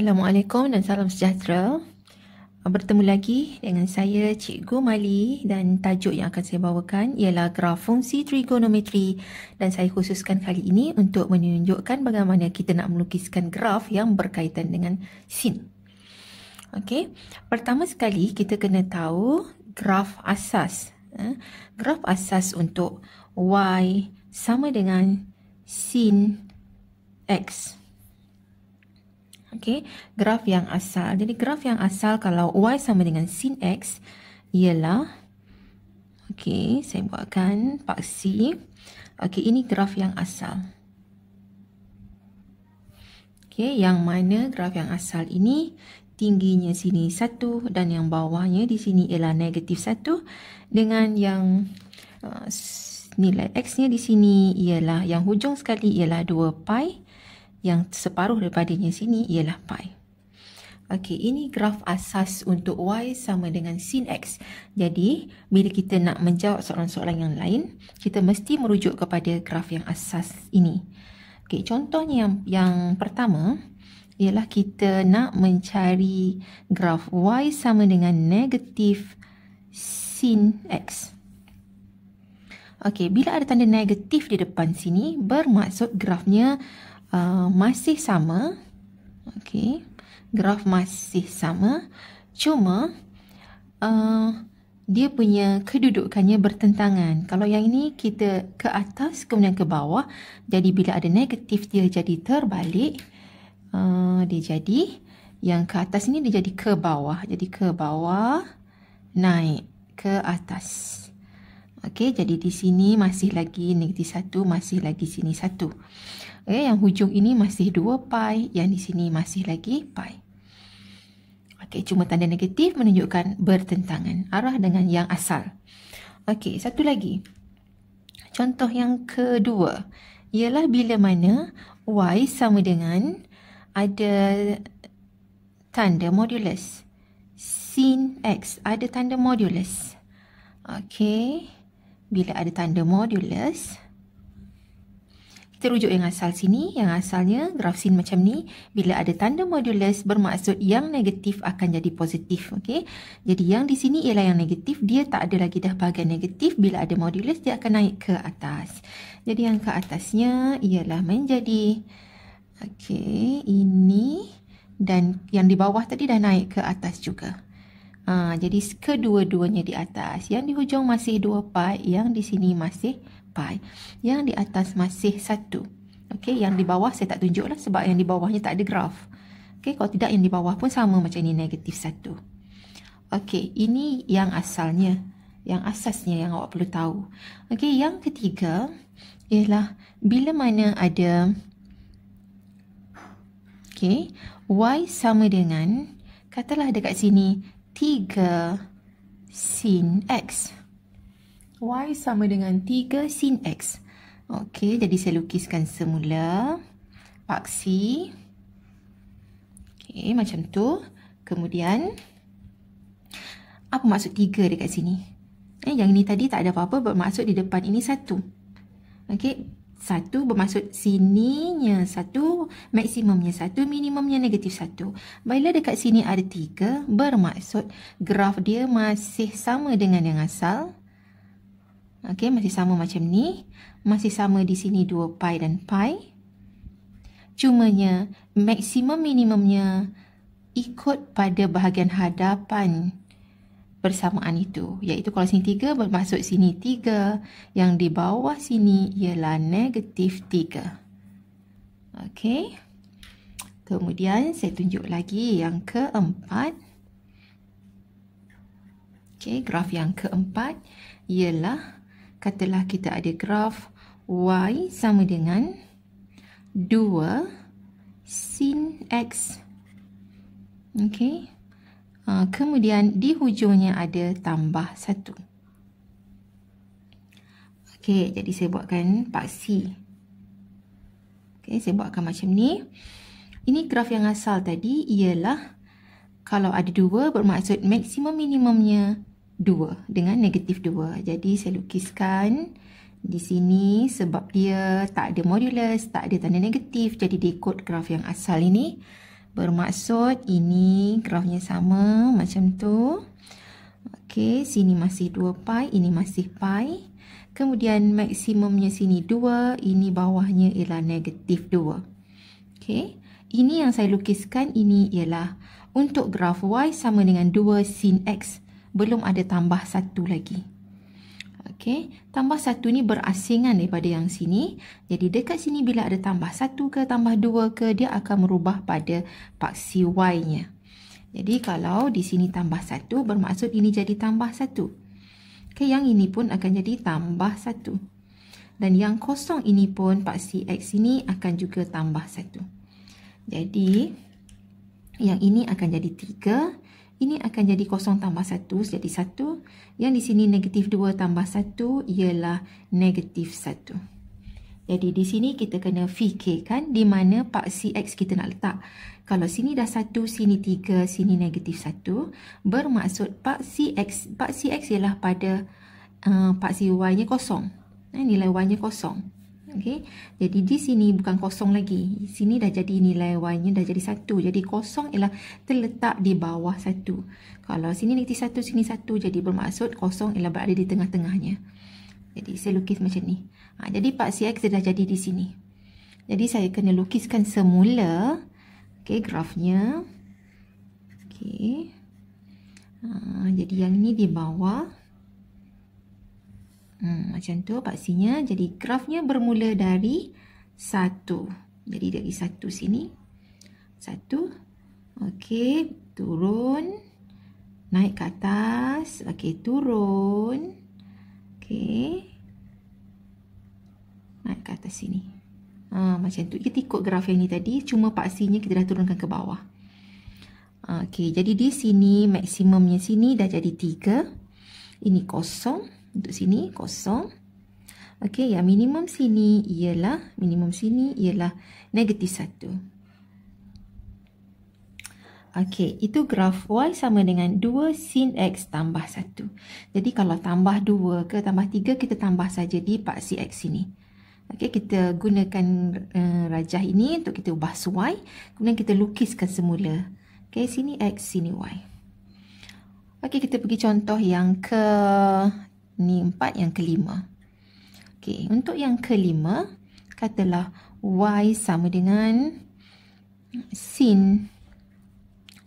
Assalamualaikum dan salam sejahtera. Bertemu lagi dengan saya Cikgu Mali dan tajuk yang akan saya bawakan ialah graf fungsi trigonometri, dan saya khususkan kali ini untuk menunjukkan bagaimana kita nak melukiskan graf yang berkaitan dengan sin. Okey, pertama sekali kita kena tahu graf asas. Graf asas untuk y sama dengan sin x. Okey, graf yang asal. Jadi graf yang asal kalau y sama dengan sin x ialah, okey, saya buatkan paksi. Okey, ini graf yang asal. Okey, yang mana graf yang asal ini tingginya sini 1 dan yang bawahnya di sini ialah negatif 1, dengan yang nilai x-nya di sini ialah, yang hujung sekali ialah 2 pi. Yang separuh daripadanya sini ialah pi. Okey, ini graf asas untuk y sama dengan sin x. Jadi, bila kita nak menjawab soalan-soalan yang lain, kita mesti merujuk kepada graf yang asas ini. Okey, contohnya yang pertama ialah kita nak mencari graf y sama dengan negatif sin x. Okey, bila ada tanda negatif di depan sini, bermaksud grafnya masih sama. Okey, graf masih sama, cuma dia punya kedudukannya bertentangan. Kalau yang ini kita ke atas kemudian ke bawah, jadi bila ada negatif dia jadi terbalik. Dia jadi yang ke atas ini dia jadi ke bawah. Jadi ke bawah naik ke atas. Okey, jadi di sini masih lagi negatif 1, masih lagi sini 1. Okay, yang hujung ini masih 2 pi, yang di sini masih lagi pi. Okey, cuma tanda negatif menunjukkan bertentangan arah dengan yang asal. Okey, satu lagi. Contoh yang kedua ialah bila mana y sama dengan ada tanda modulus. Sin x ada tanda modulus. Okey, bila ada tanda modulus, kita rujuk yang asal sini. Yang asalnya graf sin macam ni. Bila ada tanda modulus bermaksud yang negatif akan jadi positif. Okey. Jadi yang di sini ialah yang negatif. Dia tak ada lagi dah bahagian negatif. Bila ada modulus dia akan naik ke atas. Jadi yang ke atasnya ialah menjadi, okey, ini, dan yang di bawah tadi dah naik ke atas juga. Jadi kedua-duanya di atas. Yang di hujung masih 2 pi, yang di sini masih pi. Yang di atas masih 1. Okey, yang di bawah saya tak tunjuklah sebab yang di bawahnya tak ada graf. Okey, kalau tidak yang di bawah pun sama macam ini, negatif 1. Okey, ini yang asalnya, yang asasnya yang awak perlu tahu. Okey, yang ketiga ialah bila mana ada, okey, y sama dengan, katalah dekat sini 3 sin x. Y sama dengan 3 sin x. Okey, jadi saya lukiskan semula paksi. Okey, macam tu. Kemudian, apa maksud 3 dekat sini? Yang ini tadi tak ada apa-apa, bermaksud di depan ini 1. Okey, 1 bermaksud sininya 1, maksimumnya 1, minimumnya negatif 1. Bila dekat sini ada 3, bermaksud graf dia masih sama dengan yang asal. Okey, masih sama macam ni. Masih sama di sini 2 pi dan pi. Cumanya maksimum minimumnya ikut pada bahagian hadapan persamaan itu. Iaitu kalau sini 3 bermaksud sini 3. Yang di bawah sini ialah negatif 3. Okey. Kemudian saya tunjuk lagi yang keempat. Okey, graf yang keempat ialah, katalah kita ada graf y sama dengan 2 sin x. Okey. Kemudian di hujungnya ada tambah 1. Okey, jadi saya buatkan paksi. Okey, saya buatkan macam ni. Ini graf yang asal tadi ialah kalau ada 2 bermaksud maksimum minimumnya 2 dengan negatif 2. Jadi saya lukiskan di sini sebab dia tak ada modulus, tak ada tanda negatif, jadi dia ikut graf yang asal ini. Bermaksud ini grafnya sama macam tu. Okey, sini masih 2 pi, ini masih pi. Kemudian maksimumnya sini 2, ini bawahnya ialah negatif 2. Okey, ini yang saya lukiskan ini ialah untuk graf y sama dengan 2 sin x. Belum ada tambah 1 lagi. Okey, tambah 1 ni berasingan daripada yang sini. Jadi dekat sini bila ada tambah 1 ke tambah 2 ke, dia akan merubah pada paksi y-nya. Jadi kalau di sini tambah 1 bermaksud ini jadi tambah 1. Okey, yang ini pun akan jadi tambah 1. Dan yang kosong ini pun paksi x ini akan juga tambah 1. Jadi yang ini akan jadi 3. Ini akan jadi kosong tambah 1, jadi 1. Yang di sini negatif 2 tambah 1 ialah negatif 1. Jadi di sini kita kena fikirkan di mana paksi x kita nak letak. Kalau sini dah 1, sini 3, sini negatif 1. Bermaksud paksi x ialah pada paksi y-nya kosong. Nilai y-nya kosong. Okay. Jadi di sini bukan kosong lagi. Sini dah jadi nilai y-nya dah jadi 1. Jadi kosong ialah terletak di bawah 1. Kalau sini negatif 1, sini 1. Jadi bermaksud kosong ialah berada di tengah-tengahnya. Jadi saya lukis macam ni. Jadi paksi x dah jadi di sini. Jadi saya kena lukiskan semula. Okay, grafnya. Okay. Jadi yang ni di bawah. Macam tu paksinya. Jadi grafnya bermula dari 1. Jadi dari 1 sini. 1. Okey, turun. Naik ke atas. Okey, turun. Okey. Naik ke atas sini. Macam tu. Kita ikut graf yang ni tadi. Cuma paksinya kita dah turunkan ke bawah. Okey, jadi di sini maksimumnya sini dah jadi 3. Ini kosong. Untuk sini kosong. Okey, yang minimum sini ialah negatif 1. Okey, itu graf y sama dengan 2 sin x tambah 1. Jadi kalau tambah 2 ke tambah 3 kita tambah saja di paksi x ini. Okey, kita gunakan rajah ini untuk kita ubah y. Kemudian kita lukiskan semula. Okey, sini x, sini y. Okey, kita pergi contoh yang ni 4, yang kelima. Okey, untuk yang kelima, katalah y sama dengan sin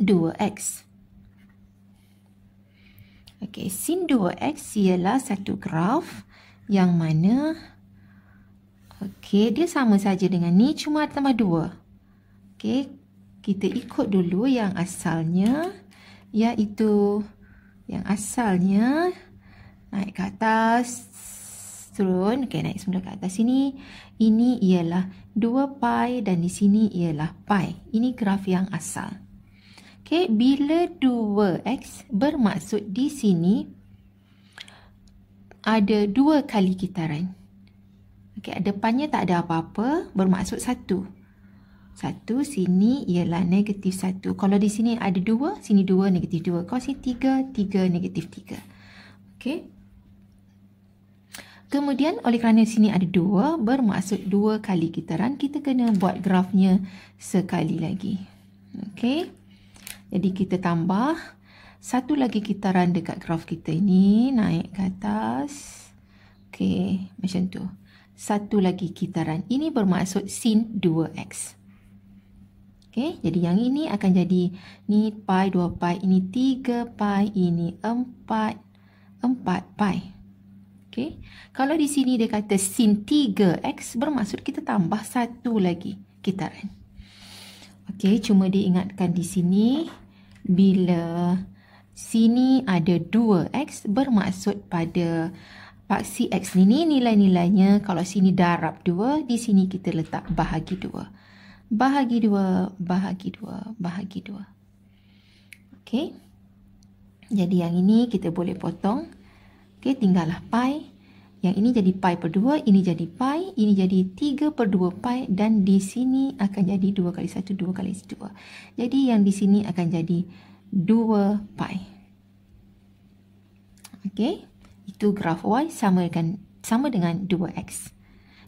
2x. Okey, sin 2x ialah satu graf yang mana okey, dia sama saja dengan ni, cuma tambah 2. Okey, kita ikut dulu yang asalnya, iaitu yang asalnya naik ke atas, turun. Okey, naik semula ke atas sini. Ini ialah 2 pi dan di sini ialah pi. Ini graf yang asal. Okey, bila 2x bermaksud di sini ada 2 kali kitaran. Okey, depannya tak ada apa-apa, bermaksud 1. 1 sini ialah negatif 1. Kalau di sini ada 2, sini 2, negatif 2. Kalau sini 3, 3, negatif 3. Okey. Kemudian oleh kerana sini ada 2, bermaksud 2 kali kitaran, kita kena buat grafnya sekali lagi. Okey. Jadi kita tambah satu lagi kitaran dekat graf kita ini, naik ke atas. Okey, macam tu. Satu lagi kitaran. Ini bermaksud sin 2x. Okey, jadi yang ini akan jadi ni pi, 2 pi, ini 3 pi, ini 4 pi. Okay. Kalau di sini dia kata sin 3x, bermaksud kita tambah satu lagi kitaran. Okey, cuma diingatkan di sini, bila sini ada 2x, bermaksud pada paksi x ini nilai-nilainya, kalau sini darab 2, di sini kita letak bahagi 2. Bahagi 2, bahagi 2, bahagi 2. Okey. Jadi yang ini kita boleh potong. Okey, tinggallah pi. Yang ini jadi pi per 2, ini jadi pi, ini jadi 3 per 2 pi, dan di sini akan jadi 2 kali 1, 2 kali 2. Jadi yang di sini akan jadi 2 pi. Okey, itu graf y sama dengan 2x.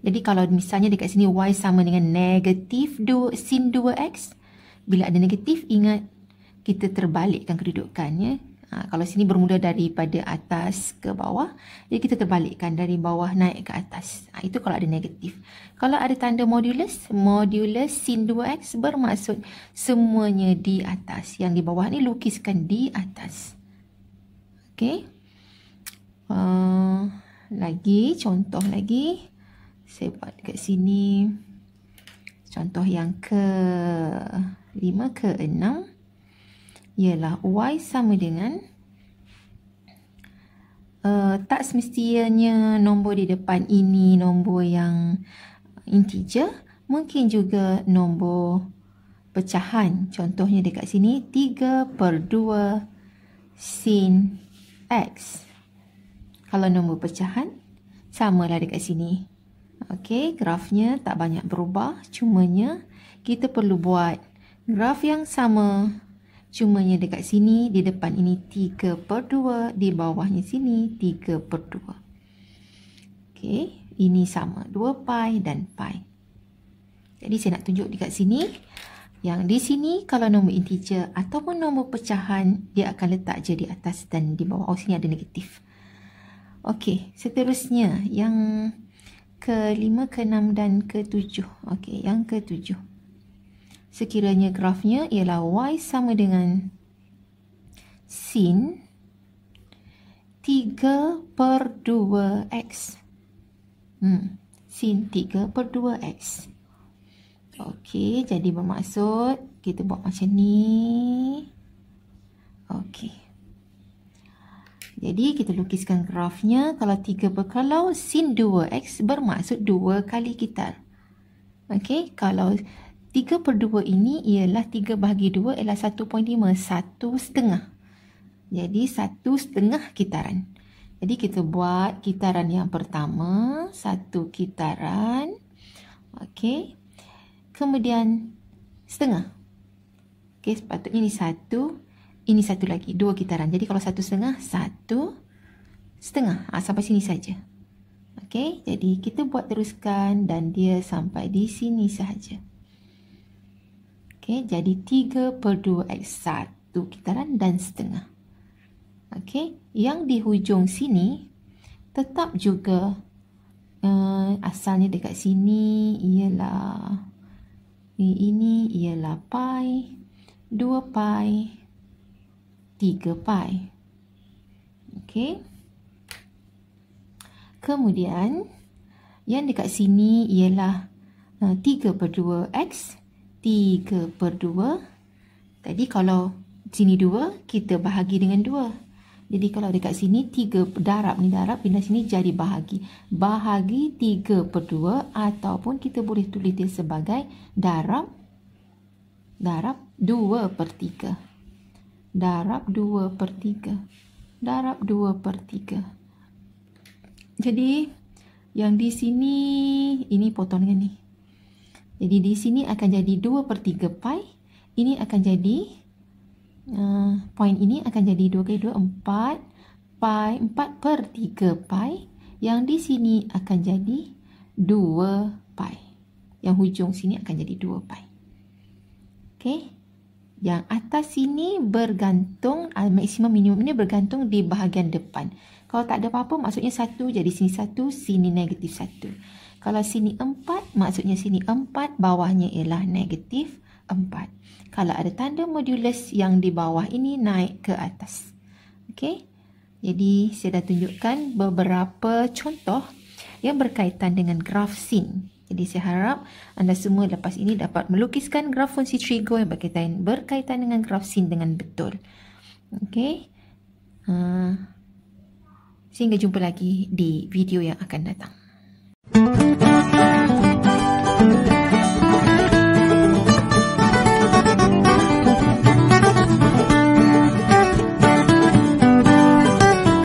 Jadi kalau misalnya dekat sini y sama dengan negatif sin 2x, bila ada negatif, ingat kita terbalikkan kedudukannya. Kalau sini bermula daripada atas ke bawah, jadi kita terbalikkan dari bawah naik ke atas. Itu kalau ada negatif. Kalau ada tanda modulus, modulus sin 2x bermaksud semuanya di atas. Yang di bawah ni lukiskan di atas. Okey. Lagi, contoh lagi. Saya buat dekat sini. Contoh yang ke-5, ke-6. Ialah y sama dengan tak semestinya nombor di depan ini nombor yang integer, mungkin juga nombor pecahan. Contohnya dekat sini 3/2 sin x. Kalau nombor pecahan, samalah dekat sini. Okey, grafnya tak banyak berubah, cumanya kita perlu buat graf yang sama. Cumanya dekat sini, di depan ini 3/2, di bawahnya sini 3/2. Okey, ini sama, 2 pi dan pi. Jadi saya nak tunjuk dekat sini, yang di sini kalau nombor integer ataupun nombor pecahan, dia akan letak je di atas dan di bawah. Sini ada negatif. Okey, seterusnya yang ke-5, ke-6 dan ke-7. Okey, yang ke-7. Sekiranya grafnya ialah y sama dengan sin 3/2x. Sin 3/2x. Okey, jadi bermaksud kita buat macam ni. Okey. Jadi kita lukiskan grafnya. Kalau sin 2x bermaksud 2 kali kitar. Okey, kalau 3/2 ini ialah 3/2 ialah 1.5, 1/2. Jadi 1/2 kitaran. Jadi kita buat kitaran yang pertama, 1 kitaran. Okey. Kemudian setengah. Okey, sepatutnya ini 1, ini 1 lagi, 2 kitaran. Jadi kalau 1/2, 1/2. Sampai sini saja. Okey, jadi kita buat teruskan dan dia sampai di sini sahaja. Okey, jadi 3/2x, 1 kitaran dan setengah. Okey, yang di hujung sini tetap juga asalnya dekat sini ialah ini ialah pi, 2 pi, 3 pi. Okey. Kemudian yang dekat sini ialah 3/2x, 3/2. Tadi kalau sini 2, kita bahagi dengan 2. Jadi kalau dekat sini 3 darab ni darab, pindah sini jadi bahagi. Bahagi 3/2 ataupun kita boleh tulis dia sebagai darab 2/3. Darab 2/3. Darab 2/3. Jadi yang di sini ini potong dengan ni. Jadi di sini akan jadi 2/3 pi. Ini akan jadi poin ini akan jadi 2 kali 2, 4 pi, 4/3 pi. Yang di sini akan jadi 2 pi. Yang hujung sini akan jadi 2 pi. Okey. Yang atas sini bergantung, maksimum minimum ini bergantung di bahagian depan. Kalau tak ada apa-apa, maksudnya 1, jadi sini 1, sini negatif 1. Kalau sini 4, maksudnya sini 4, bawahnya ialah negatif 4. Kalau ada tanda modulus, yang di bawah ini naik ke atas. Okey. Jadi saya dah tunjukkan beberapa contoh yang berkaitan dengan graf sin. Jadi saya harap anda semua lepas ini dapat melukiskan graf fungsi trigo yang berkaitan dengan graf sin dengan betul. Okey. Sehingga jumpa lagi di video yang akan datang.